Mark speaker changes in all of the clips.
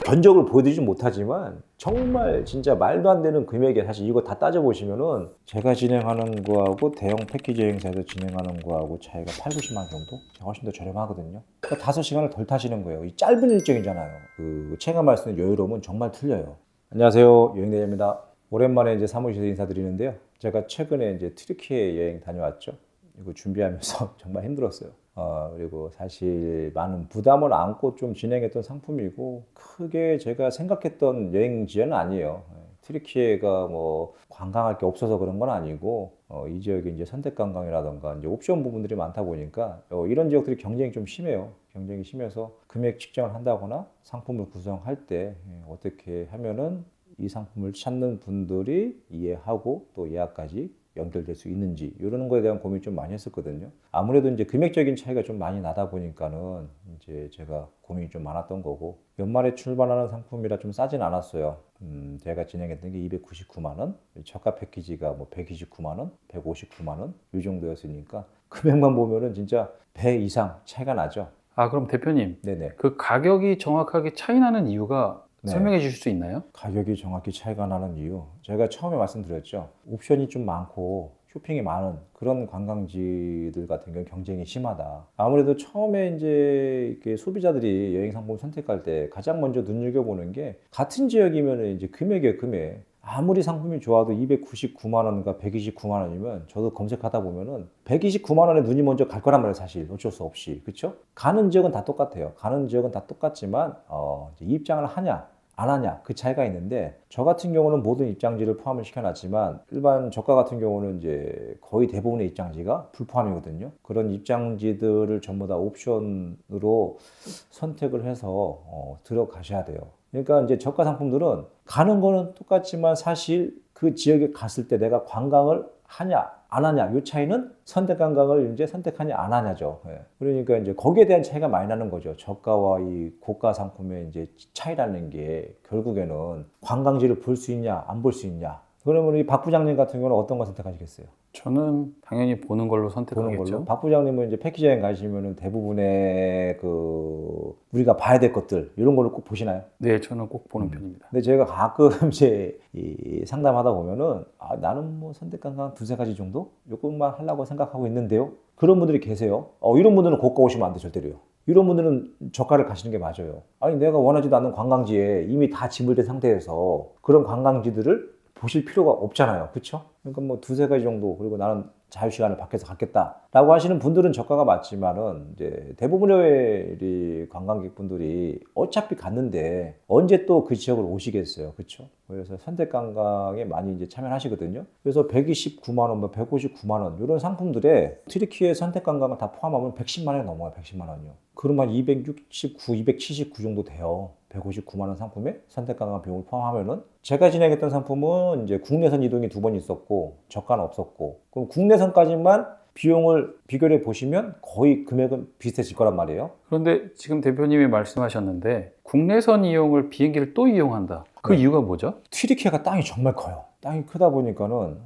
Speaker 1: 견적을 보여드리지 못하지만 정말 진짜 말도 안 되는 금액에 사실 이거 다 따져보시면은 제가 진행하는 거하고 대형 패키지 여행사에서 진행하는 거하고 차이가 8, 90만 원 정도? 제가 훨씬 더 저렴하거든요. 그러니까 5시간을 덜 타시는 거예요. 이 짧은 일정이잖아요. 제가 말씀드린 여유로움은 정말 틀려요. 안녕하세요. 여행대장입니다. 오랜만에 이제 사무실에서 인사드리는데요. 제가 최근에 이제 튀르키예 여행 다녀왔죠. 이거 준비하면서 정말 힘들었어요. 그리고 사실 많은 부담을 안고 좀 진행했던 상품이고 크게 제가 생각했던 여행지는 아니에요. 튀르키예가 뭐 관광할 게 없어서 그런 건 아니고 이 지역이 이제 선택관광이라던가 이제 옵션 부분들이 많다 보니까 이런 지역들이 경쟁이 좀 심해요. 경쟁이 심해서 금액 측정을 한다거나 상품을 구성할 때 어떻게 하면은 이 상품을 찾는 분들이 이해하고 또 예약까지 연결될 수 있는지 이런 거에 대한 고민 좀 많이 했었거든요. 아무래도 이제 금액적인 차이가 좀 많이 나다 보니까는 이제 제가 고민이 좀 많았던 거고 연말에 출발하는 상품이라 좀 싸진 않았어요. 제가 진행했던 게 299만 원, 저가 패키지가 뭐 129만 원, 159만 원 이 정도였으니까 금액만 보면은 진짜 배 이상 차이가 나죠.
Speaker 2: 그럼 대표님,
Speaker 1: 네네.
Speaker 2: 그 가격이 정확하게 차이 나는 이유가
Speaker 1: 네.
Speaker 2: 설명해 주실 수 있나요?
Speaker 1: 가격이 정확히 차이가 나는 이유. 제가 처음에 말씀드렸죠. 옵션이 좀 많고 쇼핑이 많은 그런 관광지들 같은 경우 경쟁이 심하다. 아무래도 처음에 이제 이렇게 소비자들이 여행 상품 선택할 때 가장 먼저 눈여겨보는 게 같은 지역이면 이제 금액이에요, 금액. 아무리 상품이 좋아도 299만 원과 129만 원이면 저도 검색하다 보면은 129만 원에 눈이 먼저 갈 거란 말이에요, 사실. 어쩔 수 없이. 그렇죠? 가는 지역은 다 똑같아요. 가는 지역은 다 똑같지만 이제 입장을 하냐 안 하냐 그 차이가 있는데 저 같은 경우는 모든 입장지를 포함을 시켜놨지만 일반 저가 같은 경우는 이제 거의 대부분의 입장지가 불포함이거든요. 그런 입장지들을 전부 다 옵션으로 선택을 해서 들어가셔야 돼요. 그러니까 이제 저가 상품들은 가는 거는 똑같지만 사실 그 지역에 갔을 때 내가 관광을 하냐 안 하냐 이 차이는 선택 관광을 이제 선택하냐 안 하냐죠. 그러니까 이제 거기에 대한 차이가 많이 나는 거죠. 저가와 이 고가 상품의 이제 차이라는 게 결국에는 관광지를 볼 수 있냐 안 볼 수 있냐. 그러면 이 박 부장님 같은 경우는 어떤 거 선택하시겠어요?
Speaker 2: 저는 당연히 보는 걸로
Speaker 1: 보는
Speaker 2: 선택하겠죠.
Speaker 1: 걸로. 박 부장님은 이제 패키지 여행 가시면은 대부분의 우리가 봐야 될 것들 이런 거를 꼭 보시나요?
Speaker 2: 네, 저는 꼭 보는 편입니다.
Speaker 1: 근데 제가 가끔 이제 상담하다 보면은 나는 뭐 선택관광 두세 가지 정도 요것만 하려고 생각하고 있는데요. 그런 분들이 계세요. 이런 분들은 고가 오시면 안 돼, 절대로요. 이런 분들은 저가를 가시는 게 맞아요. 아니 내가 원하지도 않는 관광지에 이미 다 지물된 상태에서 그런 관광지들을 보실 필요가 없잖아요. 그렇죠? 그러니까 뭐 두세 가지 정도 그리고 나는 자유시간을 밖에서 갖겠다라고 하시는 분들은 저가가 맞지만은 이제 대부분의 이 관광객분들이 어차피 갔는데 언제 또 그 지역을 오시겠어요. 그렇죠? 그래서 선택관광에 많이 이제 참여하시거든요. 그래서 129만 원, 뭐 159만 원 이런 상품들에 튀르키예 선택관광을 다 포함하면 110만 원이 넘어요. 110만 원이요. 그러면 269, 279 정도 돼요. 159만 원 상품에 선택관광 비용을 포함하면은 제가 진행했던 상품은 이제 국내선 이동이 2번 있었고 저가는 없었고 그럼 국내선까지만 비용을 비교해 보시면 거의 금액은 비슷해질 거란 말이에요.
Speaker 2: 그런데 지금 대표님이 말씀하셨는데 국내선 이용을 비행기를 또 이용한다. 그
Speaker 1: 네.
Speaker 2: 이유가 뭐죠?
Speaker 1: 튀르키예가 땅이 정말 커요. 땅이 크다 보니까는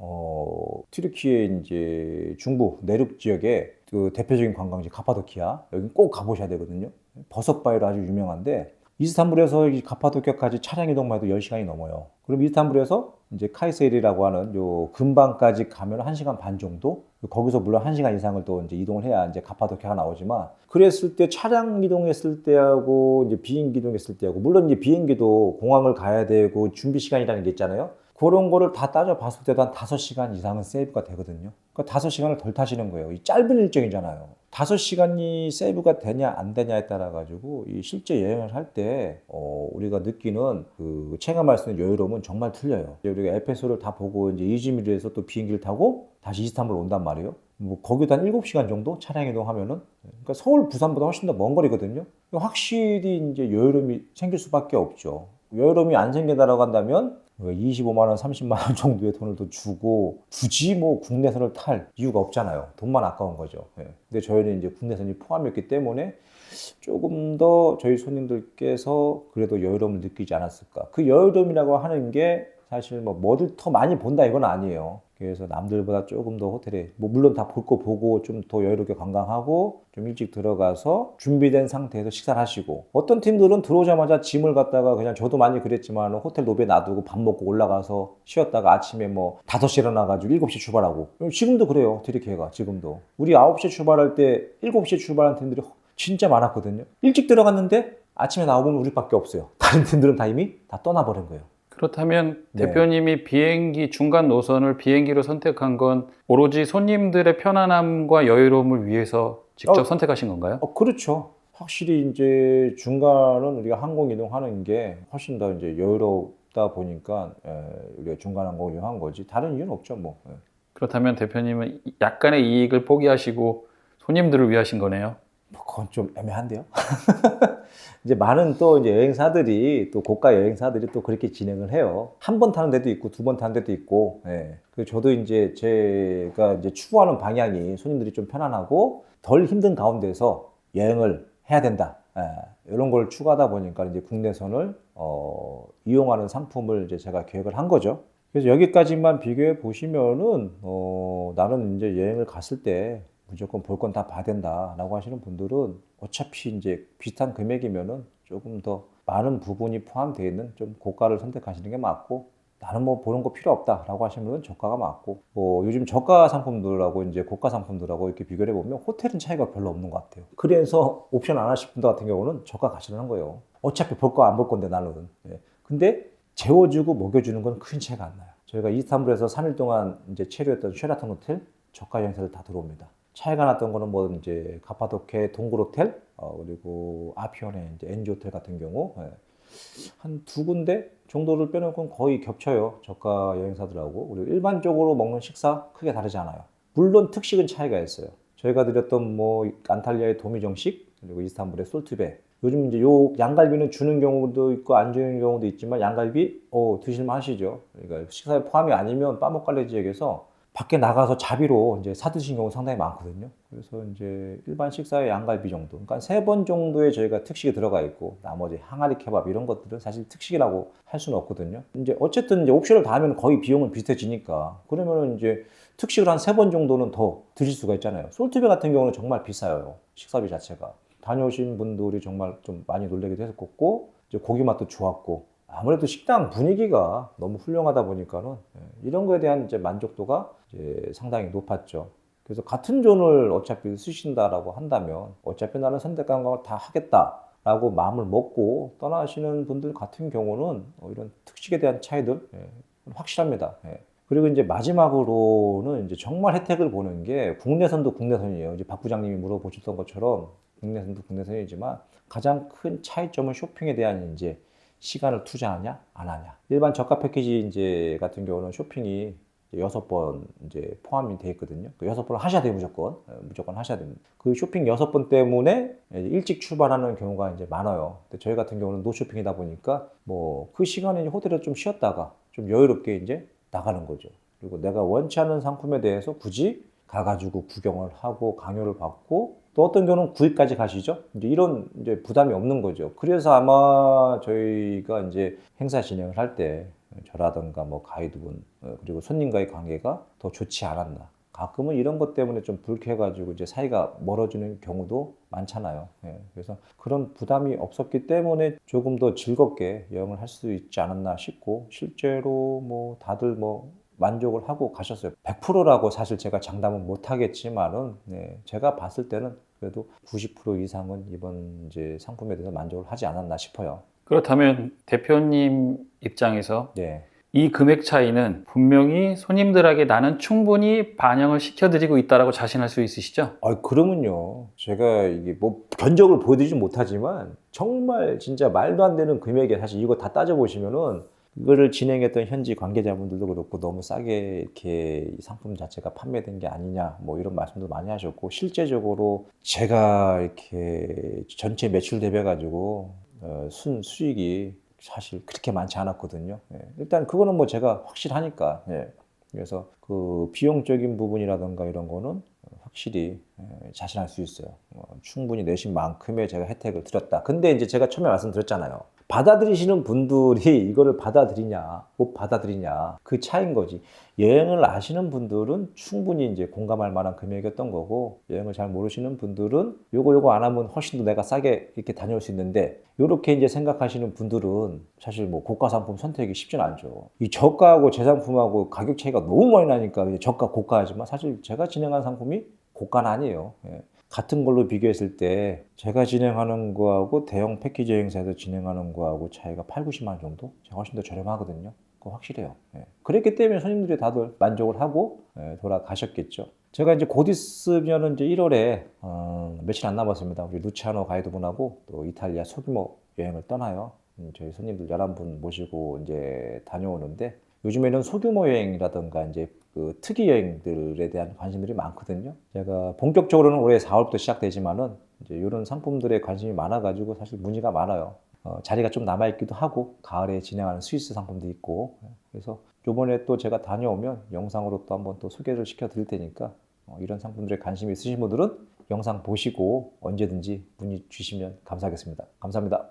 Speaker 1: 튀르키예 이제 중부 내륙 지역에 그 대표적인 관광지 카파도키아 여기 꼭 가보셔야 되거든요. 버섯바위로 아주 유명한데 이스탄불에서 이 카파도키아까지 차량 이동만 해도 10시간이 넘어요. 그럼 이스탄불에서 이제 카이세리라고 하는 요 근방까지 가면 1시간 반 정도? 거기서 물론 1시간 이상을 또 이제 이동을 해야 이제 카파도키아가 나오지만 그랬을 때 차량 이동했을 때하고 이제 비행기 이동했을 때하고 물론 이제 비행기도 공항을 가야 되고 준비 시간이라는 게 있잖아요. 그런 거를 다 따져봤을 때도 한 5시간 이상은 세이브가 되거든요. 그러니까 5시간을 덜 타시는 거예요. 이 짧은 일정이잖아요. 5시간이 세이브가 되냐 안 되냐에 따라 가지고 이 실제 여행을 할 때 우리가 느끼는 그 체감할 수 있는 여유로움은 정말 틀려요. 우리가 에페소를 다 보고 이제 이즈미르에서 또 비행기를 타고 다시 이스탄불 온단 말이에요. 뭐 거기도 한 7시간 정도 차량 이동하면은 그러니까 서울 부산보다 훨씬 더 먼 거리거든요. 확실히 이제 여유로움이 생길 수밖에 없죠. 여유로움이 안 생긴다라고 한다면 25만 원, 30만 원 정도의 돈을 더 주고 굳이 뭐 국내선을 탈 이유가 없잖아요. 돈만 아까운 거죠. 근데 저희는 이제 국내선이 포함이었기 때문에 조금 더 저희 손님들께서 그래도 여유로움을 느끼지 않았을까. 그 여유로움이라고 하는 게 사실 뭐를 더 많이 본다 이건 아니에요. 그래서 남들보다 조금 더 호텔에 뭐 물론 다 볼 거 보고 좀 더 여유롭게 관광하고 좀 일찍 들어가서 준비된 상태에서 식사를 하시고, 어떤 팀들은 들어오자마자 짐을 갖다가 그냥, 저도 많이 그랬지만 호텔 로비에 놔두고 밥 먹고 올라가서 쉬었다가 아침에 뭐 5시에 일어나가지고 7시에 출발하고. 지금도 그래요. 트리키예가 지금도. 우리 9시에 출발할 때 7시에 출발한 팀들이 진짜 많았거든요. 일찍 들어갔는데 아침에 나오면 우리밖에 없어요. 다른 팀들은 다 이미 다 떠나버린 거예요.
Speaker 2: 그렇다면
Speaker 1: 네.
Speaker 2: 대표님이 비행기 중간 노선을 비행기로 선택한 건 오로지 손님들의 편안함과 여유로움을 위해서 직접 선택하신 건가요?
Speaker 1: 그렇죠. 확실히 이제 중간은 우리가 항공 이동하는 게 훨씬 더 이제 여유롭다 보니까 우리가 중간 항공을 이용한 거지. 다른 이유는 없죠, 뭐.
Speaker 2: 그렇다면 대표님은 약간의 이익을 포기하시고 손님들을 위하신 거네요.
Speaker 1: 그건 좀 애매한데요. 이제 많은 또 이제 여행사들이, 또 고가 여행사들이 또 그렇게 진행을 해요. 한 번 타는 데도 있고 두 번 타는 데도 있고. 그래서 저도 이제 제가 이제 추구하는 방향이 손님들이 좀 편안하고 덜 힘든 가운데서 여행을 해야 된다. 이런 걸 추구하다 보니까 이제 국내선을 이용하는 상품을 이제 제가 계획을 한 거죠. 그래서 여기까지만 비교해 보시면은 나는 이제 여행을 갔을 때 무조건 볼 건 다 봐야 된다라고 하시는 분들은 어차피 이제 비슷한 금액이면은 조금 더 많은 부분이 포함되어 있는 좀 고가를 선택하시는 게 맞고, 나는 뭐 보는 거 필요 없다라고 하시는 분은 저가가 맞고, 뭐 요즘 저가 상품들하고 이제 고가 상품들하고 이렇게 비교를 해보면 호텔은 차이가 별로 없는 것 같아요. 그래서 옵션 안 하실 분들 같은 경우는 저가 가시는 거예요. 어차피 볼 거 안 볼 건데 나는. 근데 재워주고 먹여주는 건 큰 차이가 안 나요. 저희가 이스탄불에서 3일 동안 이제 체류했던 쉐라톤 호텔 저가 여행사들 다 들어옵니다. 차이가 났던 거는 뭐 이제 카파도케 동굴 호텔, 그리고 아피온의 이제 엔지 호텔 같은 경우 한 두 군데 정도를 빼놓고는 거의 겹쳐요. 저가 여행사들하고. 그리고 일반적으로 먹는 식사 크게 다르지 않아요. 물론 특식은 차이가 있어요. 저희가 드렸던 뭐 안탈리아의 도미정식, 그리고 이스탄불의 솔트베. 요즘 이제 요 양갈비는 주는 경우도 있고 안 주는 경우도 있지만, 양갈비 드실만 하시죠. 그러니까 식사에 포함이 아니면 빠목갈래 지역에서 밖에 나가서 자비로 이제 사드신 경우 상당히 많거든요. 그래서 이제 일반 식사에 양갈비 정도, 그러니까 3번 정도의 저희가 특식이 들어가 있고, 나머지 항아리 케밥 이런 것들은 사실 특식이라고 할 수는 없거든요. 이제 어쨌든 이제 옵션을 다 하면 거의 비용은 비슷해지니까, 그러면은 이제 특식을 한 3번 정도는 더 드실 수가 있잖아요. 솔트베 같은 경우는 정말 비싸요. 식사비 자체가. 다녀오신 분들이 정말 좀 많이 놀라기도 했었고, 이제 고기 맛도 좋았고, 아무래도 식당 분위기가 너무 훌륭하다 보니까는 이런 거에 대한 이제 만족도가 이제 상당히 높았죠. 그래서 같은 존을 어차피 쓰신다라고 한다면 어차피 나는 선택 관광을 다 하겠다라고 마음을 먹고 떠나시는 분들 같은 경우는 이런 특식에 대한 차이들 확실합니다. 그리고 이제 마지막으로는 이제 정말 혜택을 보는 게, 국내선도 국내선이에요. 이제 박 부장님이 물어보셨던 것처럼 국내선도 국내선이지만 가장 큰 차이점은 쇼핑에 대한 이제 시간을 투자하냐 안 하냐. 일반 저가 패키지 이제 같은 경우는 쇼핑이 6번 이제 포함이 돼 있거든요. 그 6번을 하셔야 돼요. 무조건 하셔야 됩니다. 그 쇼핑 6번 때문에 일찍 출발하는 경우가 이제 많아요. 근데 저희 같은 경우는 노쇼핑이다 보니까 뭐 그 시간에 호텔에 좀 쉬었다가 좀 여유롭게 이제 나가는 거죠. 그리고 내가 원치 않는 상품에 대해서 굳이 가가지고 구경을 하고 강요를 받고, 또 어떤 경우는 구입까지 가시죠. 이제 이런 이제 부담이 없는 거죠. 그래서 아마 저희가 이제 행사 진행을 할 때 저라든가 뭐 가이드분, 그리고 손님과의 관계가 더 좋지 않았나. 가끔은 이런 것 때문에 좀 불쾌해가지고 이제 사이가 멀어지는 경우도 많잖아요. 그래서 그런 부담이 없었기 때문에 조금 더 즐겁게 여행을 할 수 있지 않았나 싶고, 실제로 뭐 다들 뭐 만족을 하고 가셨어요. 100%라고 사실 제가 장담은 못 하겠지만은, 제가 봤을 때는 그래도 90% 이상은 이번 이제 상품에 대해서 만족을 하지 않았나 싶어요.
Speaker 2: 그렇다면 대표님 입장에서
Speaker 1: 네.
Speaker 2: 이 금액 차이는 분명히 손님들에게 나는 충분히 반영을 시켜드리고 있다라고 자신할 수 있으시죠?
Speaker 1: 그러면요. 제가 이게 뭐 견적을 보여드리진 못하지만 정말 진짜 말도 안 되는 금액에, 사실 이거 다 따져보시면은 이거를 진행했던 현지 관계자분들도 그렇고 너무 싸게 이렇게 이 상품 자체가 판매된 게 아니냐, 뭐 이런 말씀도 많이 하셨고, 실제적으로 제가 이렇게 전체 매출 대비 가지고 수익이 사실 그렇게 많지 않았거든요. 일단 그거는 뭐 제가 확실하니까. 그래서 그 비용적인 부분이라든가 이런 거는 확실히 자신할 수 있어요. 충분히 내신 만큼의 제가 혜택을 드렸다. 근데 이제 제가 처음에 말씀드렸잖아요. 받아들이시는 분들이 이거를 받아들이냐, 못 받아들이냐, 그 차이인 거지. 여행을 아시는 분들은 충분히 이제 공감할 만한 금액이었던 거고, 여행을 잘 모르시는 분들은 요거 안 하면 훨씬 더 내가 싸게 이렇게 다녀올 수 있는데, 요렇게 이제 생각하시는 분들은 사실 뭐 고가 상품 선택이 쉽진 않죠. 이 저가하고 제 상품하고 가격 차이가 너무 많이 나니까 이제 저가, 고가하지만 사실 제가 진행한 상품이 고가는 아니에요. 예. 같은 걸로 비교했을 때 제가 진행하는 거하고 대형 패키지 여행사에서 진행하는 거하고 차이가 8, 90만 원 정도? 제가 훨씬 더 저렴하거든요. 그거 확실해요. 예. 그랬기 때문에 손님들이 다들 만족을 하고 돌아가셨겠죠. 제가 이제 곧 있으면은 이제 1월에 며칠 안 남았습니다. 우리 루치아노 가이드분하고 또 이탈리아 소규모 여행을 떠나요. 저희 손님들 11분 모시고 이제 다녀오는데 요즘에는 소규모 여행이라든가 이제 그 특이 여행들에 대한 관심들이 많거든요. 제가 본격적으로는 올해 4월부터 시작되지만은 이제 이런 상품들에 관심이 많아가지고 사실 문의가 많아요. 자리가 좀 남아있기도 하고 가을에 진행하는 스위스 상품도 있고 그래서 요번에 또 제가 다녀오면 영상으로 또 한번 또 소개를 시켜드릴 테니까 이런 상품들에 관심이 있으신 분들은 영상 보시고 언제든지 문의 주시면 감사하겠습니다. 감사합니다.